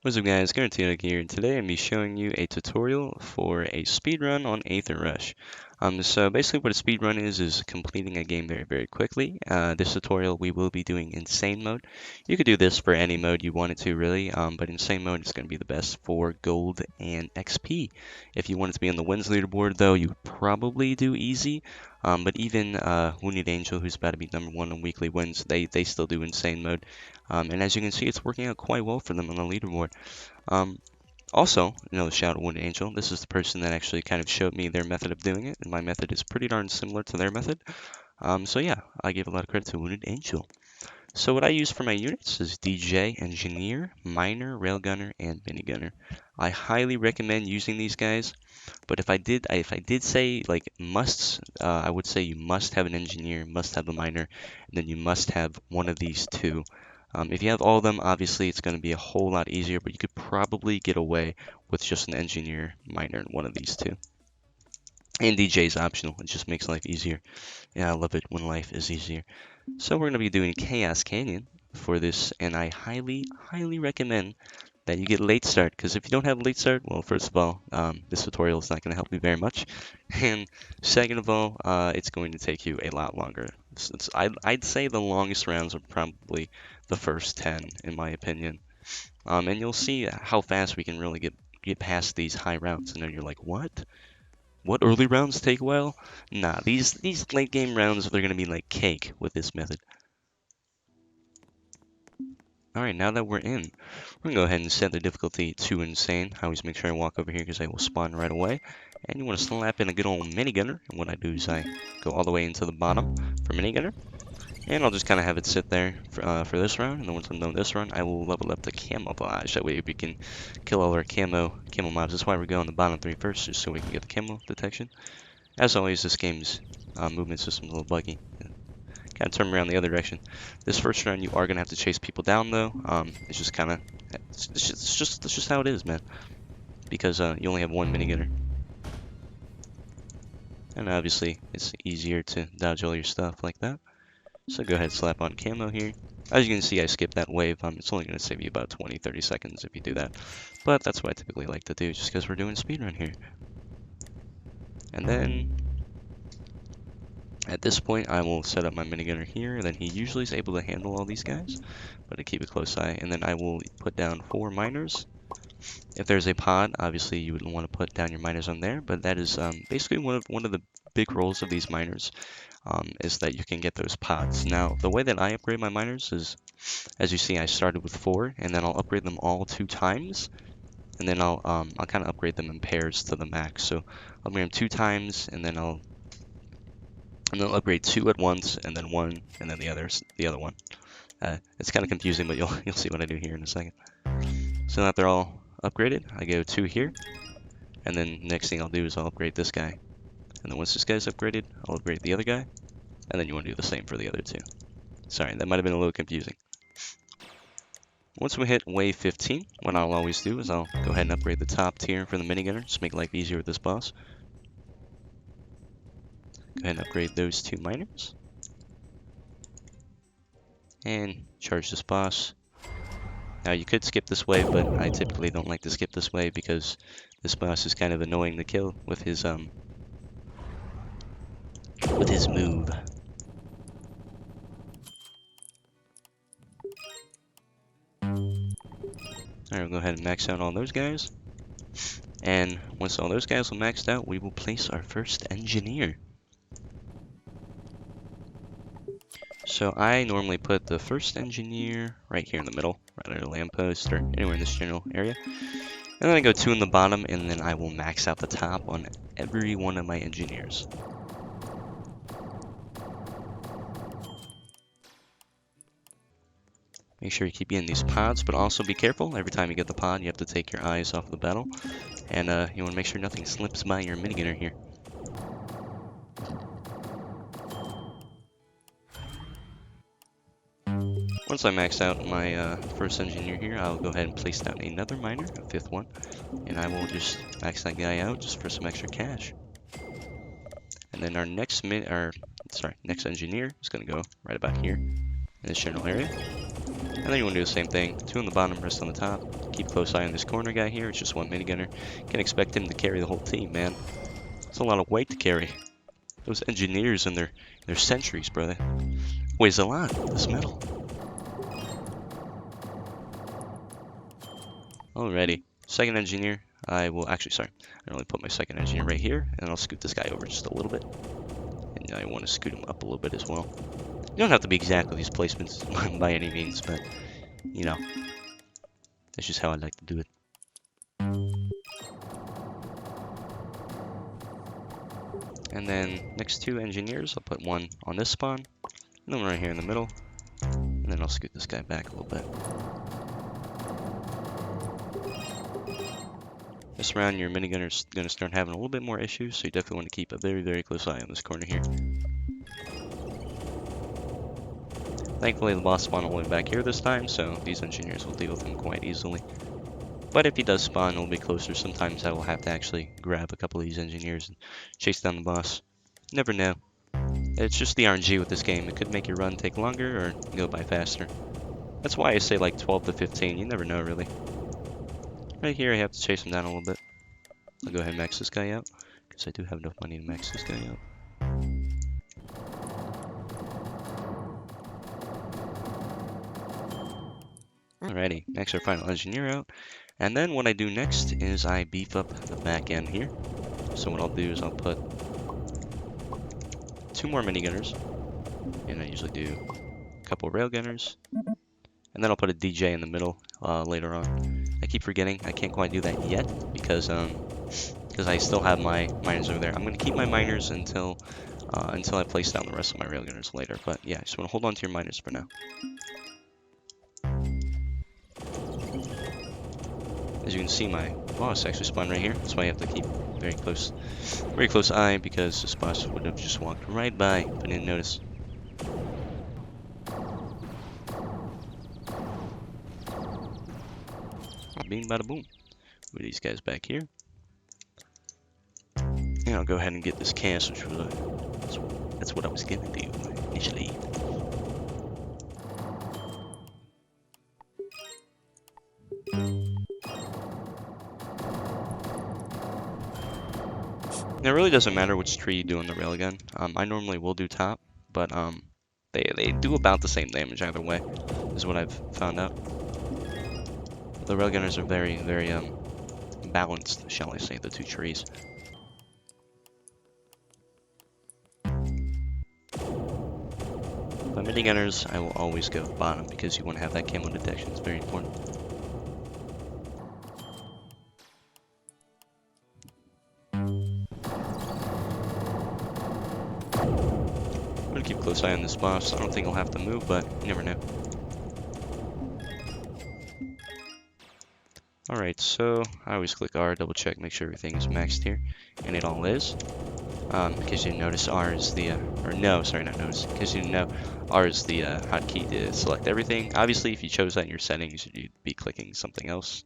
What's up guys, Guaranteed here, and today I'm going to be showing you a tutorial for a speedrun on Aether Rush. So basically what a speedrun is completing a game very quickly. This tutorial we will be doing insane mode. You could do this for any mode you wanted to really, but insane mode is going to be the best for gold and XP. If you wanted to be on the wins leaderboard though, you would probably do easy. But even Wounded Angel, who's about to be #1 on weekly wins, they still do insane mode. And as you can see, it's working out quite well for them on the leaderboard. Um, Also, another shout out Wounded Angel. This is the person that actually kind of showed me their method of doing it, and my method is pretty darn similar to their method. So yeah, I give a lot of credit to Wounded Angel. So what I use for my units is DJ, Engineer, Miner, Railgunner, and Minigunner. I highly recommend using these guys, but if I did say like musts, I would say you must have an Engineer, must have a Miner, and then you must have one of these two. If you have all of them, obviously it's going to be a whole lot easier, but you could probably get away with just an Engineer, Miner, and one of these two. And DJ is optional. It just makes life easier. Yeah, I love it when life is easier. So we're going to be doing Chaos Canyon for this, and I highly recommend that you get late start, because if you don't have late start, well, first of all, this tutorial is not going to help you very much, and second of all, it's going to take you a lot longer. I'd say the longest rounds are probably the first 10, in my opinion, and you'll see how fast we can really get past these high rounds, and then you're like, what? What early rounds take a while? Nah, these late game rounds, they're going to be like cake with this method. Alright, now that we're in, we're going to go ahead and set the difficulty to insane. I always make sure I walk over here because I will spawn right away. And you want to slap in a good old minigunner. And what I do is I go all the way into the bottom for minigunner. And I'll just kind of have it sit there for this round. And then once I'm done with this run, I will level up the camouflage. That way we can kill all our camo mobs. That's why we're going the bottom 3 first, just so we can get the camo detection. As always, this game's movement system is a little buggy. Kind of turn around the other direction. This first round, you are gonna have to chase people down, though. It's just kind of, it's just how it is, man. Because you only have one minigunner, and obviously it's easier to dodge all your stuff like that. So go ahead, and slap on camo here. As you can see, I skipped that wave. It's only gonna save you about 20-30 seconds if you do that, but that's what I typically like to do, just because we're doing speedrun here. And then at this point, I will set up my minigunner here, and then he usually is able to handle all these guys, but I keep a close eye. And then I will put down 4 miners. If there's a pod, obviously you would want to put down your miners on there, but that is basically one of the big roles of these miners, is that you can get those pods. Now, the way that I upgrade my miners is, as you see, I started with 4, and then I'll upgrade them all 2 times, and then I'll kind of upgrade them in pairs to the max. So I'll upgrade them 2 times, and then I'll upgrade 2 at once, and then 1, and then the other one. It's kind of confusing, but you'll see what I do here in a second. So now that they're all upgraded, I go 2 here, and then next thing I'll do is I'll upgrade this guy. And then once this guy's upgraded, I'll upgrade the other guy, and then you want to do the same for the other 2. Sorry, that might have been a little confusing. Once we hit wave 15, what I'll always do is I'll go ahead and upgrade the top tier for the minigunner, just make life easier with this boss. Go ahead and upgrade those 2 miners. And charge this boss. Now you could skip this wave, but I typically don't like to skip this wave because this boss is kind of annoying to kill with his move. Alright, we'll go ahead and max out all those guys. And once all those guys are maxed out, we will place our first engineer. So I normally put the first engineer right here in the middle, right under the lamppost or anywhere in this general area. And then I go 2 in the bottom, and then I will max out the top on every one of my engineers. Make sure you keep getting these pods, but also be careful. Every time you get the pod, you have to take your eyes off the battle. And you want to make sure nothing slips by your minigunner here. Once I max out my first engineer here, I'll go ahead and place down another miner, a 5th one, and I will just max that guy out just for some extra cash. And then our next engineer is going to go right about here in this general area. And then you want to do the same thing. 2 on the bottom, rest on the top. Keep close eye on this corner guy here. It's just 1 minigunner. Can't expect him to carry the whole team, man. It's a lot of weight to carry. Those engineers and their sentries, brother. Weighs a lot, this metal. Alrighty. Second engineer. I will actually, sorry. I only put my second engineer right here. And I'll scoot this guy over just a little bit. And I want to scoot him up a little bit as well. You don't have to be exact with these placements by any means, but, you know, that's just how I like to do it. And then next 2 engineers, I'll put 1 on this spawn, and then 1 right here in the middle, and then I'll scoot this guy back a little bit. This round, your minigunner's going to start having a little bit more issues, so you definitely want to keep a very, very close eye on this corner here. Thankfully, the boss spawned all the way back here this time, so these engineers will deal with him quite easily. But if he does spawn a little bit closer, sometimes I will have to actually grab a couple of these engineers and chase down the boss. Never know. It's just the RNG with this game. It could make your run take longer or go by faster. That's why I say like 12 to 15. You never know, really. Right here, I have to chase him down a little bit. I'll go ahead and max this guy out, because I do have enough money to max this guy out. Alrighty, next our final engineer out. And then what I do next is I beef up the back end here. So what I'll do is I'll put 2 more minigunners. And I usually do a couple railgunners. And then I'll put a DJ in the middle later on. I keep forgetting I can't quite do that yet because I still have my miners over there. I'm going to keep my miners until I place down the rest of my railgunners later. But yeah, I just want to hold on to your miners for now. As you can see, my boss actually spawned right here. That's why you have to keep very close eye, because this boss would have just walked right by if I didn't notice. Bing bada boom. With these guys back here. And I'll go ahead and get this cast, which was that's what I was gonna do initially. Now, it really doesn't matter which tree you do on the railgun. I normally will do top, but they do about the same damage either way, is what I've found out. The railgunners are very, very balanced, shall I say, the 2 trees. But minigunners, I will always go bottom because you want to have that camo detection. It's very important. I'm gonna keep a close eye on this boss. I don't think he'll have to move, but you never know. Alright, so I always click R, double check, make sure everything is maxed here, and it all is. In case you didn't notice, R is the, or no, sorry, not notice. In case you didn't know, R is the hotkey to select everything. Obviously, if you chose that in your settings, you'd be clicking something else,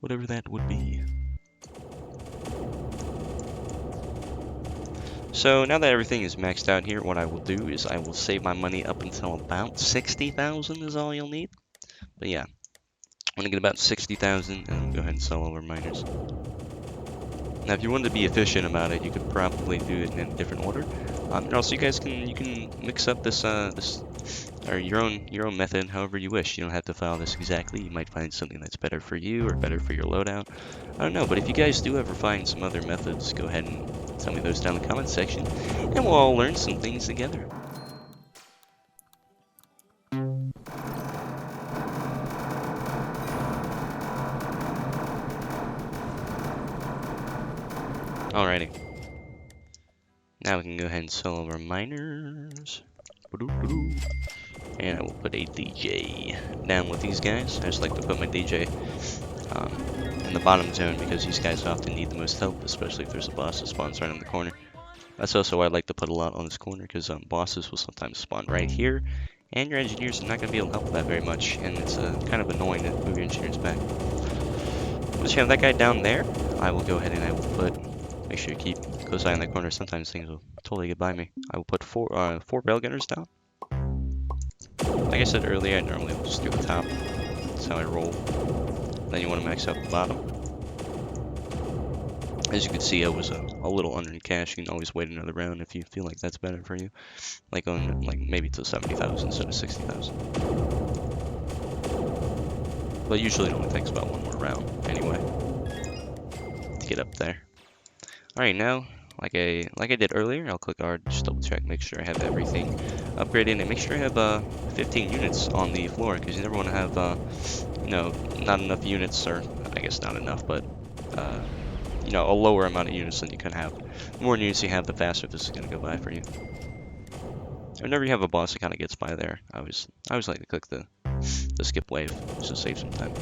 whatever that would be. So now that everything is maxed out here, what I will do is I will save my money up until about 60,000 is all you'll need. But yeah, I'm gonna get about 60,000 and go ahead and sell over miners. Now, if you wanted to be efficient about it, you could probably do it in a different order. And also, you can mix up this or your own method however you wish. You don't have to follow this exactly. You might find something that's better for you or better for your loadout. I don't know, but if you guys do ever find some other methods, go ahead and tell me those down in the comment section, and we'll all learn some things together. Alrighty. Now we can go ahead and sell over miners. And I will put a DJ down with these guys. I just like to put my DJ in the bottom zone because these guys often need the most help, especially if there's a boss that spawns right in the corner. That's also why I like to put a lot on this corner, because bosses will sometimes spawn right here, and your engineers are not going to be able to help with that very much, and it's kind of annoying to move your engineers back. Once you have that guy down there, I will go ahead and I will make sure you keep a close eye on that corner. Sometimes things will totally get by me. I will put four railgunners down. Like I said earlier, I normally will just do the top. That's how I roll. Then you want to max out the bottom. As you can see, I was a little under in cash. You can always wait another round if you feel like that's better for you. Like going like maybe to 70,000 instead of 60,000. But usually it only takes about one more round anyway to get up there. Alright, now like I did earlier, I'll click R, just double check, make sure I have everything upgraded, and make sure I have 15 units on the floor, because you never want to have you know, not enough units, or I guess not enough, but you know, a lower amount of units than you can have. The more units you have, the faster this is gonna go by for you. Whenever you have a boss that kind of gets by there, I always like to click the skip wave just to save some time.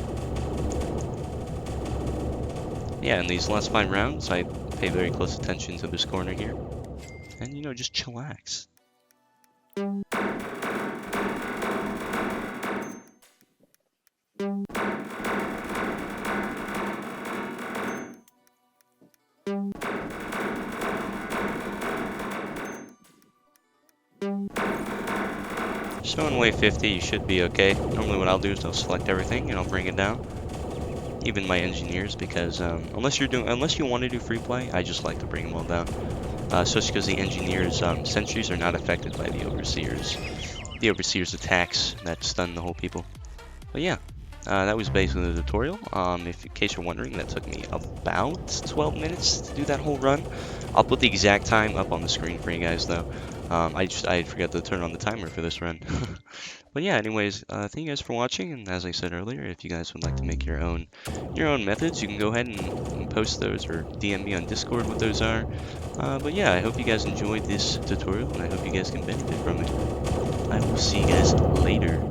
Yeah, in these last 5 rounds, I pay very close attention to this corner here, and you know, just chillax. So in wave 50, you should be okay. Normally what I'll do is I'll select everything and I'll bring it down. Even my engineers, because unless you want to do free play, I just like to bring them all down. Especially because the engineers' sentries are not affected by the overseer's attacks that stun the whole people. But yeah, that was basically the tutorial. In case you're wondering, that took me about 12 minutes to do that whole run. I'll put the exact time up on the screen for you guys though. I forgot to turn on the timer for this run. But yeah, anyways, thank you guys for watching, and as I said earlier, if you guys would like to make your own methods, you can go ahead and post those or DM me on Discord what those are. But yeah, I hope you guys enjoyed this tutorial, and I hope you guys can benefit from it. I will see you guys later.